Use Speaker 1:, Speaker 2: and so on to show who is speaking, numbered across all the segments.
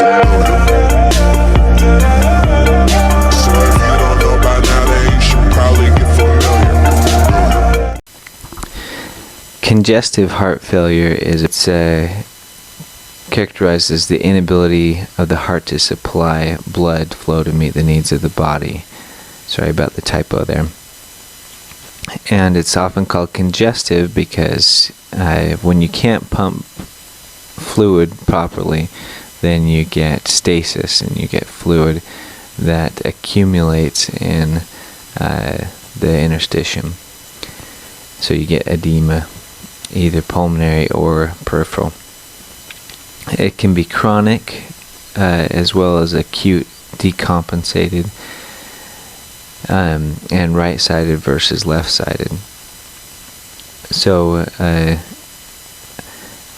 Speaker 1: So if you don't know by now, then you should probably get familiar.
Speaker 2: Congestive heart failure is characterized as the inability of the heart to supply blood flow to meet the needs of the body. Sorry about the typo there. And it's often called congestive because when you can't pump fluid properly, then you get stasis and you get fluid that accumulates in the interstitium. So you get edema, either pulmonary or peripheral. It can be chronic as well as acute decompensated, and right-sided versus left-sided. So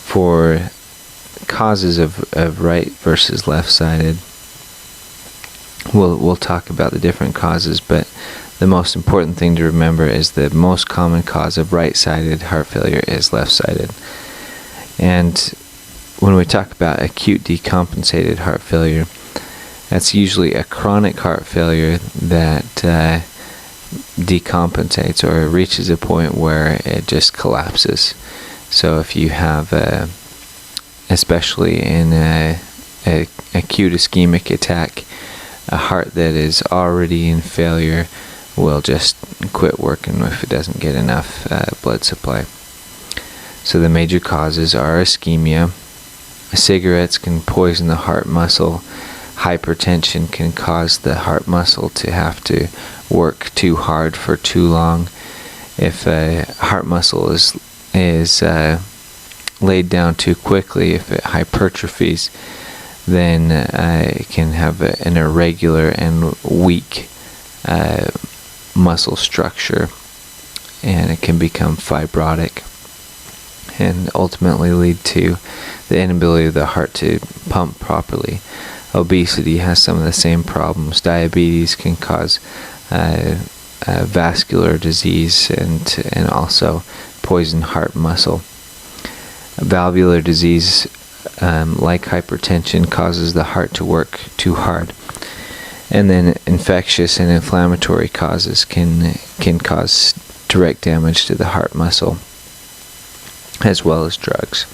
Speaker 2: for causes of right versus left-sided, we'll talk about the different causes, but the most important thing to remember is the most common cause of right-sided heart failure is left-sided. And when we talk about acute decompensated heart failure, that's usually a chronic heart failure that decompensates or reaches a point where it just collapses. So if you have, especially in a acute ischemic attack, a heart that is already in failure will just quit working if it doesn't get enough blood supply. So the major causes are ischemia. Cigarettes can poison the heart muscle. Hypertension can cause the heart muscle to have to work too hard for too long. If a heart muscle is laid down too quickly, if it hypertrophies, then it can have an irregular and weak muscle structure, and it can become fibrotic and ultimately lead to the inability of the heart to pump properly. Obesity has some of the same problems. Diabetes can cause vascular disease and also poison heart muscle. Valvular disease, like hypertension, causes the heart to work too hard. And then infectious and inflammatory causes can cause direct damage to the heart muscle, as well as drugs.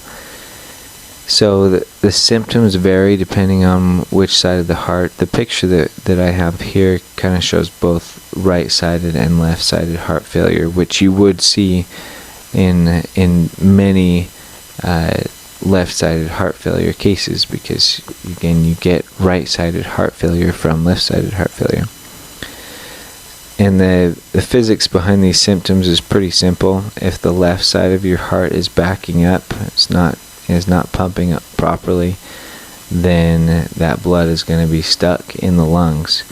Speaker 2: So the symptoms vary depending on which side of the heart. The picture that I have here kind of shows both right-sided and left-sided heart failure, which you would see in many left-sided heart failure cases, because again you get right-sided heart failure from left-sided heart failure. And the physics behind these symptoms is pretty simple. If the left side of your heart is backing up, is not pumping up properly, then that blood is going to be stuck in the lungs.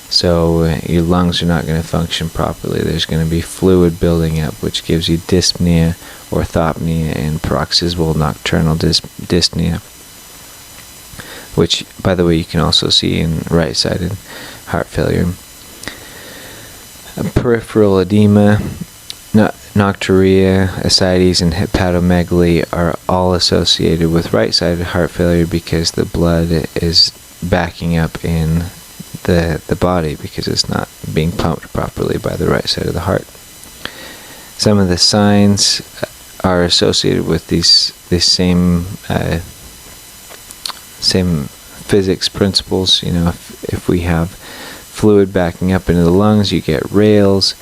Speaker 2: So your lungs are not going to function properly. There's going to be fluid building up, which gives you dyspnea, orthopnea, and paroxysmal nocturnal dyspnea, which, by the way, you can also see in right-sided heart failure. Peripheral edema, nocturia, ascites, and hepatomegaly are all associated with right-sided heart failure because the blood is backing up in the body because it's not being pumped properly by the right side of the heart. Some of the signs are associated with these same physics principles. You know, if we have fluid backing up into the lungs, you get rales,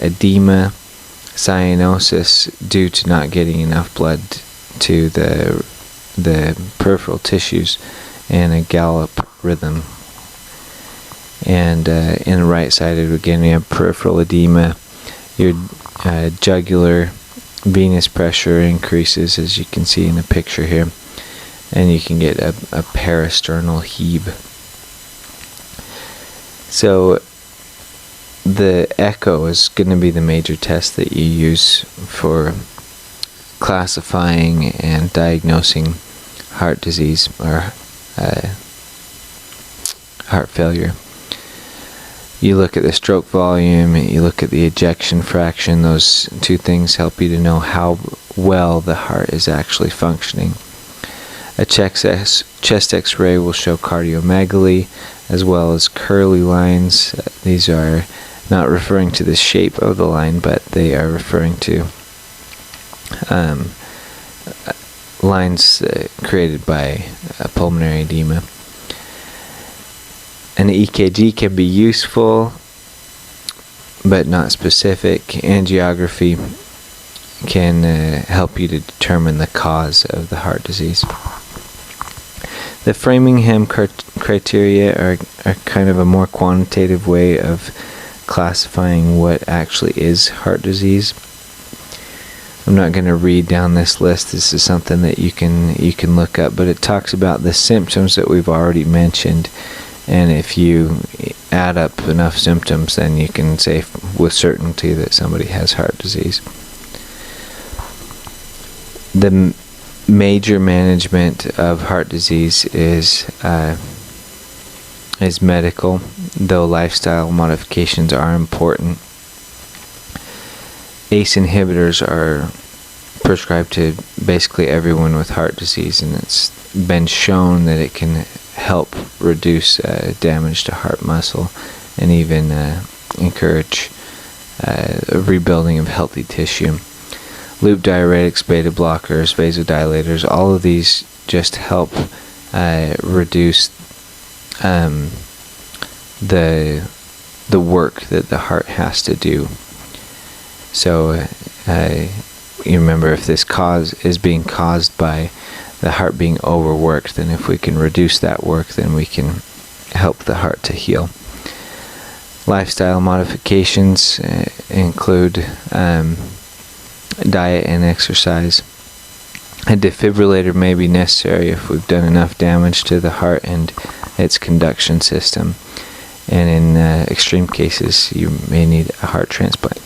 Speaker 2: edema, cyanosis due to not getting enough blood to the peripheral tissues, and a gallop rhythm. And in the right-sided, again, we have peripheral edema. Your jugular venous pressure increases, as you can see in the picture here, and you can get a parasternal heave. So the echo is going to be the major test that you use for classifying and diagnosing heart disease or heart failure. You look at the stroke volume, you look at the ejection fraction. Those two things help you to know how well the heart is actually functioning. A chest x-ray will show cardiomegaly as well as curly lines. These are not referring to the shape of the line, but they are referring to lines created by pulmonary edema. An EKG can be useful, but not specific. Angiography can help you to determine the cause of the heart disease. The Framingham criteria are kind of a more quantitative way of classifying what actually is heart disease. I'm not going to read down this list. This is something that you can look up, but it talks about the symptoms that we've already mentioned, and if you add up enough symptoms, then you can say with certainty that somebody has heart disease. The major management of heart disease is medical, though lifestyle modifications are important. ACE inhibitors are prescribed to basically everyone with heart disease, and it's been shown that it can help reduce damage to heart muscle and even encourage rebuilding of healthy tissue. Loop diuretics, beta blockers, vasodilators, all of these just help reduce the work that the heart has to do. So you remember, if this cause is being caused by the heart being overworked, then if we can reduce that work, then we can help the heart to heal. Lifestyle modifications include diet and exercise. A defibrillator may be necessary if we've done enough damage to the heart and its conduction system, and in extreme cases you may need a heart transplant.